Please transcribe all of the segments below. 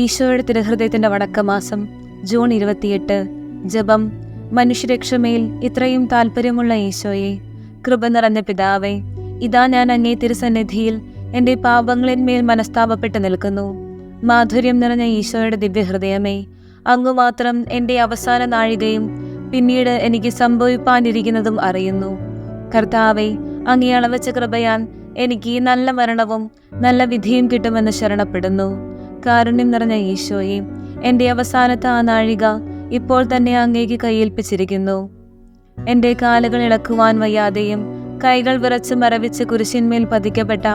ഈശോയുടെ തിരുഹൃദയത്തിന്റെ വടക്കമാസം ജൂൺ 28. ജപം. മനുഷ്യരക്ഷമയിൽ ഇത്രയും താല്പര്യമുള്ള ഈശോയെ, കൃപ നിറഞ്ഞ പിതാവേ, ഇതാ ഞാൻ അങ്ങേ തിരുസന്നിധിയിൽ എൻ്റെ പാപങ്ങളിന്മേൽ മനസ്താപപ്പെട്ട് നിൽക്കുന്നു. മാധുര്യം നിറഞ്ഞ ഈശോയുടെ ദിവ്യഹൃദയമേ, അങ്ങു മാത്രം എൻ്റെ അവസാന നാഴികയും പിന്നീട് എനിക്ക് സംഭവിപ്പാനിരിക്കുന്നതും അറിയുന്നു. കർത്താവേ, അങ്ങേ അളവച്ച കൃപയാൽ എനിക്ക് നല്ല മരണവും നല്ല വിധിയും കിട്ടുമെന്ന് ശരണപ്പെടുന്നു. കാരുണ്യം നിറഞ്ഞ ഈശോയെ, എൻ്റെ അവസാനത്തെ ആ നാഴിക ഇപ്പോൾ തന്നെ അങ്ങേക്ക് കയ്യേൽപ്പിച്ചിരിക്കുന്നു. എൻ്റെ കാലുകൾ ഇളക്കുവാൻ വയ്യാതെയും കൈകൾ വിറച്ച് മരവിച്ച് കുരിശിന്മേൽ പതിക്കപ്പെട്ട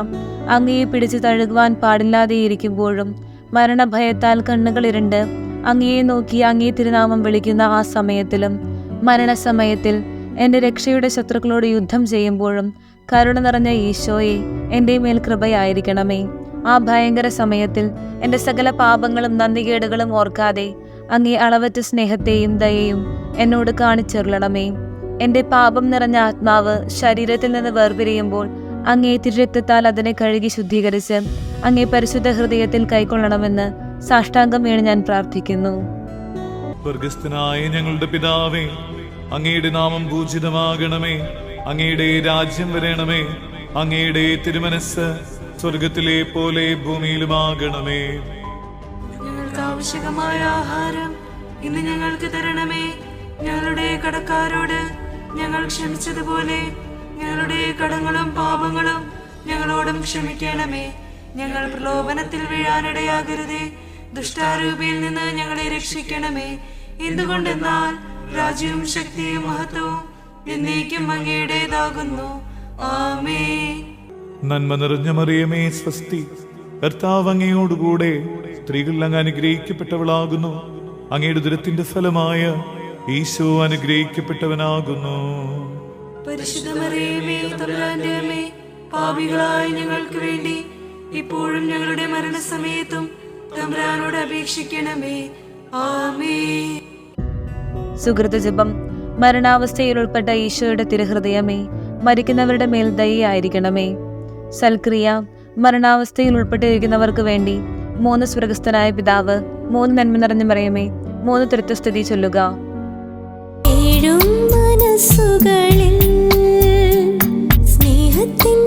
അങ്ങയെ പിടിച്ചു തഴുകുവാൻ പാടില്ലാതെയിരിക്കുമ്പോഴും മരണഭയത്താൽ കണ്ണുകൾ ഇരുണ്ട് അങ്ങയെ നോക്കി അങ്ങേ തിരുനാമം വിളിക്കുന്ന ആ സമയത്തിലും മരണസമയത്തിൽ എൻ്റെ രക്ഷയുടെ ശത്രുക്കളോട് യുദ്ധം ചെയ്യുമ്പോഴും കരുണ നിറഞ്ഞ ഈശോയെ, എൻ്റെ മേൽ കൃപയായിരിക്കണമേ. ആ ഭയങ്കര സമയത്തിൽ എൻ്റെ സകല പാപങ്ങളും നന്ദികേടുകളും ഓർക്കാതെ അങ്ങേ അളവറ്റ സ്നേഹത്തെയും ദയയും എന്നോട് കാണിച്ചെറുളണമേ. എൻ്റെ പാപം നിറഞ്ഞ ആത്മാവ് ശരീരത്തിൽ നിന്ന് വേർപിരിയുമ്പോൾ അങ്ങേ തിരുരക്തത്താൽ അതിനെ കഴുകി ശുദ്ധീകരിച്ച് അങ്ങേ പരിശുദ്ധ ഹൃദയത്തിൽ കൈക്കൊള്ളണമെന്ന് സാഷ്ടാംഗം വീണ് ഞാൻ പ്രാർത്ഥിക്കുന്നു. സ്വർഗ്ഗസ്ഥനായ ഞങ്ങളുടെ പിതാവേ, അങ്ങയുടെ നാമം പൂജിതമാകണമേ. അങ്ങയുടെ രാജ്യം വരണമേ. അങ്ങയുടെ തിരുമനസ് സ്വർഗത്തിലെ പോലെ ഭൂമിയിലുമാകണമേ. ഞങ്ങൾക്ക് ആവശ്യമായ ആഹാരം ഇന്ന് ഞങ്ങൾക്ക് തരണമേ. ഞങ്ങളുടെ കടക്കാരോട് ഞങ്ങൾ ക്ഷമിച്ചതുപോലെ ഞങ്ങളുടെ കടങ്ങളും പാപങ്ങളും ഞങ്ങളോടും ക്ഷമിക്കണമേ. ഞങ്ങൾ പ്രലോഭനത്തിൽ വീഴാനിടയാകരുതേ. ദുഷ്ടാരൂപിയിൽ നിന്ന് ഞങ്ങളെ രക്ഷിക്കണമേ. എന്തുകൊണ്ടെന്നാൽ രാജ്യവും ശക്തിയും മഹത്വവും എന്നേക്കും അങ്ങയുടേതാകുന്നു. ആമേൻ. നന്മ നിറഞ്ഞ മറിയമേ, സ്വസ്തി. കർത്താവ് അങ്ങയോടുകൂടെ സ്ത്രീകൾ അങ്ങ് അനുഗ്രഹിക്കപ്പെട്ടവളാകുന്നു. അങ്ങയുടെ ദുരത്തിന്റെ ഫലമായ ഈശോ അനുഗ്രഹിക്കപ്പെട്ടവനാകുന്നു. പരിശുദ്ധ മറിയമേ, തമ്പുരാന്റെ അമ്മേ, പാപികളായ ഞങ്ങൾക്ക് വേണ്ടി ഇപ്പോഴും ഞങ്ങളുടെ മരണസമയത്തും തമ്പുരാനോട് അപേക്ഷിക്കണമേ. ആമേൻ. സുഹൃത ജപം. മരണാവസ്ഥയിൽ ഉൾപ്പെട്ട ഈശോയുടെ തിരുഹൃദയമേ, മരിക്കുന്നവരുടെ മേൽ ദയയായിരിക്കണമേ. സൽക്രിയ. മരണാവസ്ഥയിൽ ഉൾപ്പെട്ടിരിക്കുന്നവർക്ക് വേണ്ടി 3 സ്വർഗ്ഗസ്ഥനായ പിതാവ്, 3 നന്മ നിറഞ്ഞ മറിയമേ, 3 തൃത്വസ്തുതി ചൊല്ലുക. മനസ്സുകളിൽ സ്നേഹത്തിൻ